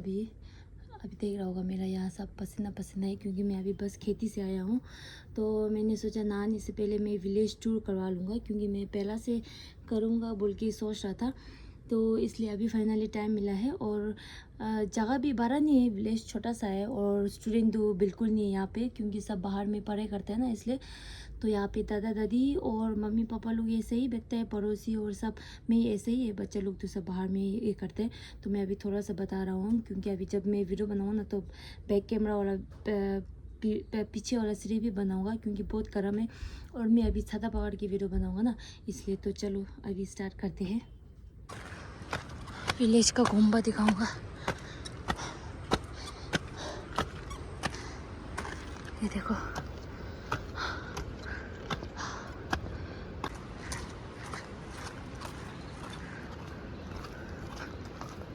अभी अभी देख रहा होगा मेरा यहाँ सब पसीना पसीना है, क्योंकि मैं अभी बस खेती से आया हूँ। तो मैंने सोचा नहाने से पहले मैं विलेज टूर करवा लूँगा, क्योंकि मैं पहला से करूँगा बोल के सोच रहा था। तो इसलिए अभी फाइनली टाइम मिला है। और जगह भी बड़ा नहीं है, विलेज छोटा सा है, और स्टूडेंट तो बिल्कुल नहीं है यहाँ पे, क्योंकि सब बाहर में पढ़ाई करते हैं ना, इसलिए। तो यहाँ पे दादा दादी और मम्मी पापा लोग ऐसे ही बैठते हैं, पड़ोसी और सब में ऐसे ही है, बच्चे लोग तो सब बाहर में ये करते हैं। तो मैं अभी थोड़ा सा बता रहा हूँ, क्योंकि अभी जब मैं वीडियो बनाऊँ ना, तो बैक कैमरा वाला पीछे वाला सीढ़ी भी बनाऊँगा, क्योंकि बहुत गर्म है और मैं अभी छाता पकड़ के वीडियो बनाऊँगा ना, इसलिए। तो चलो अभी स्टार्ट करते हैं। विलेज का गुम्बा दिखाऊँगा। ये देखो,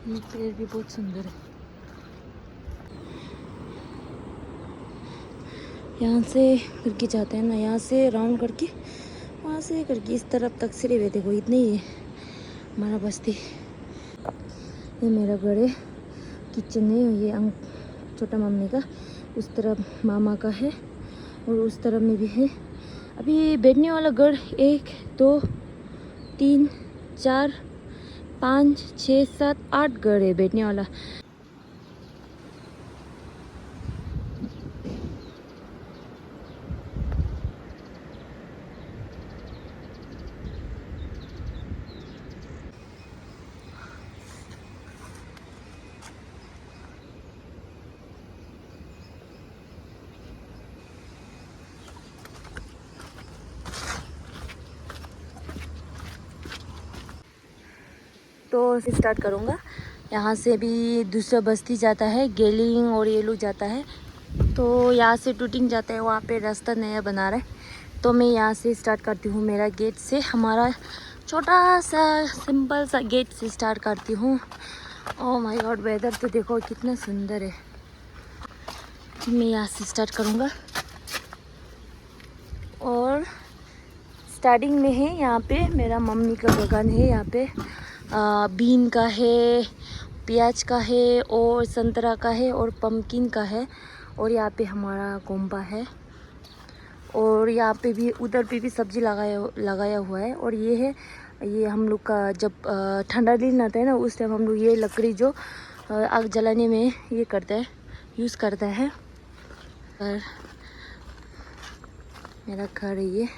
ये पेड़ भी बहुत सुंदर है। यहाँ से करके जाते हैं ना, यहाँ से राउंड करके वहाँ से करके इस तरफ तक सिर्फ है। देखो इतनी ही है हमारा बस्ती। ये मेरा घर है, किचन है, ये छोटा मम्मी का, उस तरफ मामा का है, और उस तरफ में भी है। अभी बैठने वाला घर 1 2 3 4 5 6 7 8 घर है बैठने वाला। तो स्टार्ट करूँगा। यहाँ से भी दूसरा बस्ती जाता है, गेलिंग और ये लोग जाता है। तो यहाँ से टूटिंग जाता है, वहाँ पे रास्ता नया बना रहा है। तो मैं यहाँ से स्टार्ट करती हूँ, मेरा गेट से, हमारा छोटा सा सिंपल सा गेट से स्टार्ट करती हूँ। ओह माय गॉड, वेदर तो देखो कितना सुंदर है। मैं यहाँ से स्टार्ट करूँगा, और स्टार्टिंग में है यहाँ पे मेरा मम्मी का बगान है। यहाँ पे बीन का है, प्याज का है, और संतरा का है, और पम्पकिन का है। और यहाँ पे हमारा गोम्बा है, और यहाँ पे भी, उधर पे भी सब्जी लगाया हुआ है। और ये है, ये हम लोग का जब ठंडा दिन आता है ना, उस टाइम हम लोग ये लकड़ी जो आग जलाने में ये करते हैं, यूज़ करता है। और मेरा घर है ये।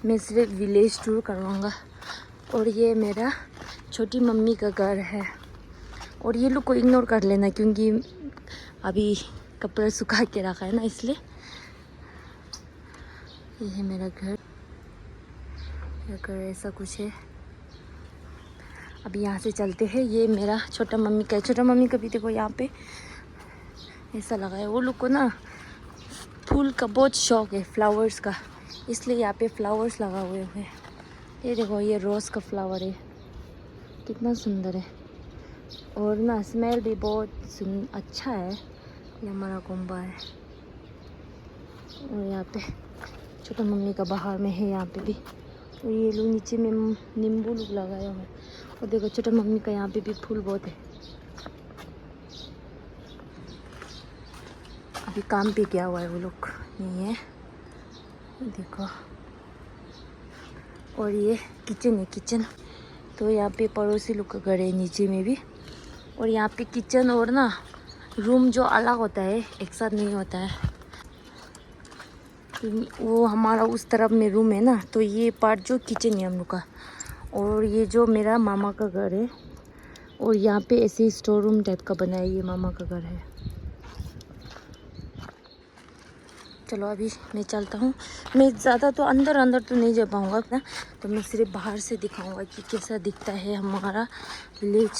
मैं सिर्फ विलेज टूर करवाऊँगा। और ये मेरा छोटी मम्मी का घर है। और ये लोग को इग्नोर कर लेना, क्योंकि अभी कपड़ा सुखा के रखा है ना, इसलिए। ये है मेरा घर। मेरा घर ऐसा कुछ है। अभी यहाँ से चलते हैं। ये मेरा छोटा मम्मी का है। छोटा मम्मी का भी देखो यहाँ पे ऐसा लगा है। वो लोग को ना फूल का बहुत शौक है, फ्लावर्स का, इसलिए यहाँ पे फ्लावर्स लगा हुए हैं। ये देखो, ये रोज़ का फ्लावर है, कितना सुंदर है। और ना स्मेल भी बहुत अच्छा है। ये हमारा कुंबा है। और यहाँ पे छोटा मम्मी का बाहर में है, यहाँ पे भी। और ये लोग नीचे में नींबू लोग लगाया हुआ है। और देखो छोटा मम्मी का यहाँ पे भी फूल बहुत है। अभी काम पे किया हुआ है वो लोग, नहीं है, देखो। और ये किचन है, किचन। तो यहाँ पे पड़ोसी लोग का घर है नीचे में भी। और यहाँ पे किचन और ना रूम जो अलग होता है, एक साथ नहीं होता है। वो हमारा उस तरफ में रूम है ना, तो ये पार्ट जो किचन है हम लोग का। और ये जो मेरा मामा का घर है, और यहाँ पे ऐसे ही स्टोर रूम टाइप का बना है, ये मामा का घर है। चलो अभी मैं चलता हूँ। मैं ज़्यादा तो अंदर तो नहीं जा पाऊँगा ना, तो मैं सिर्फ बाहर से दिखाऊँगा कि कैसा दिखता है हमारा विलेज।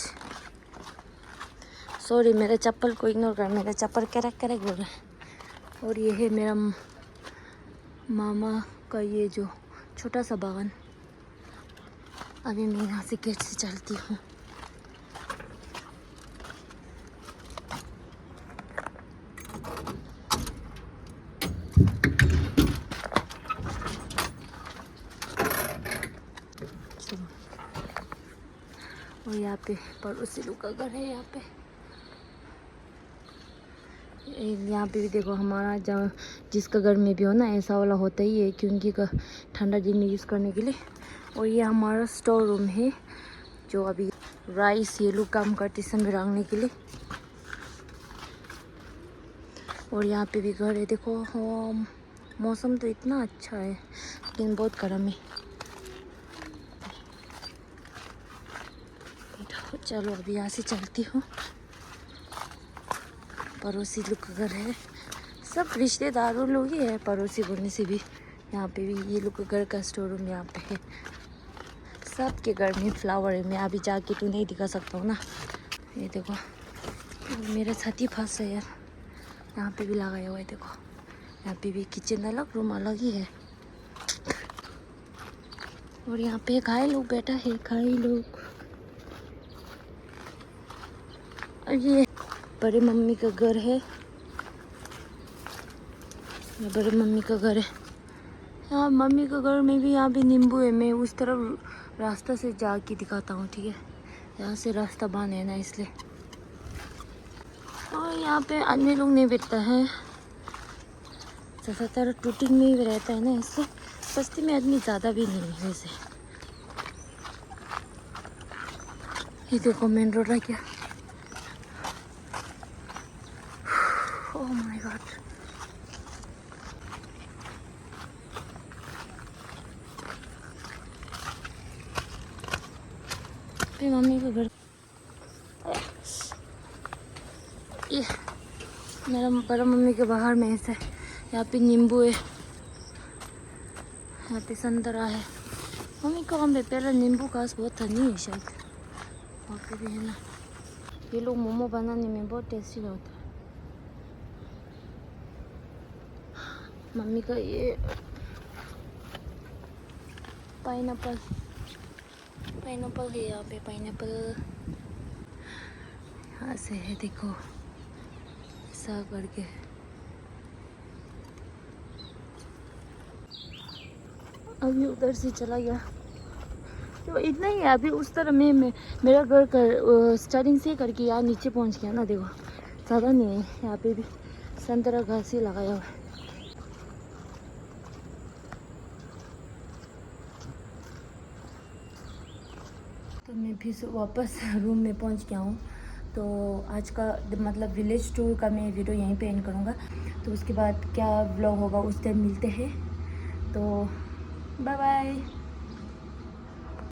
सॉरी, मेरे चप्पल को इग्नोर कर, मेरा चप्पल करक करक बोल रहा है। और ये है मेरा मामा का ये जो छोटा सा बागान। अभी मैं यहाँ से गेट से चलती हूँ। और यहाँ पे पड़ोसी लोग का घर है। यहाँ पे भी देखो, हमारा जहाँ जिसका घर में भी हो ना ऐसा वाला होता ही है, क्योंकि ठंडा दिन में यूज़ करने के लिए। और ये हमारा स्टोर रूम है, जो अभी राइस ये लोग काम करते समय रखने के लिए। और यहाँ पे भी घर है देखो। मौसम तो इतना अच्छा है, लेकिन बहुत गर्म है। चलो अभी यहाँ से चलती हूँ। पड़ोसी लोग का घर है, सब रिश्तेदारों लोग ही है, पड़ोसी बोलने से भी। यहाँ पे भी ये लोग का घर का स्टोर रूम यहाँ पे है। सबके घर में फ्लावर है, मैं अभी जाके तो नहीं दिखा सकता हूँ ना। ये देखो मेरा छाती फंस है यार। यहाँ पे भी लगाया हुआ है देखो। यहाँ पे भी किचन अलग, रूम अलग ही है। और यहाँ पे गाय लोग बैठा है, गाय लोग। और ये बड़े मम्मी का घर है, ये बड़े मम्मी का घर है। यहाँ मम्मी का घर में भी यहाँ पे नींबू है। मैं उस तरफ रास्ता से जाके दिखाता हूँ, ठीक है। यहाँ से रास्ता बंद है ना, इसलिए। और यहाँ पे आदमी लोग नहीं बैठता है, ज़्यादातर टूटिंग में ही रहता है ना, इससे बस्ती में आदमी ज़्यादा भी नहीं है वैसे। ये देखो मेन रोड है क्या। Oh my God. पे मम्मी का घर। ये मेरा बड़ा मम्मी के बाहर में ऐसा है। यहाँ पे नींबू है, यहाँ पे संतरा है। मम्मी को हम पहले नींबू घास बहुत था नहीं है शायद, वहाँ पे भी है ना। ये लोग मोमो बनाने में बहुत टेस्टी होता है। मम्मी का ये पाइनएप्पल है यहाँ पे, पाइनएप्पल यहाँ से है देखो, ऐसा करके। अभी उधर से चला गया, तो इतना ही है। अभी उस तरह में मेरा घर कर स्टार्टिंग से करके यहाँ नीचे पहुँच गया ना देखो, ज़्यादा नहीं है। यहाँ पे भी संतरा घास ही लगाया हुआ है। तो मैं फिर से वापस रूम में पहुँच गया हूँ। तो आज का मतलब विलेज टूर का मैं वीडियो यहीं पे एंड करूँगा। तो उसके बाद क्या व्लॉग होगा उस टाइम मिलते हैं। तो बाय बाय।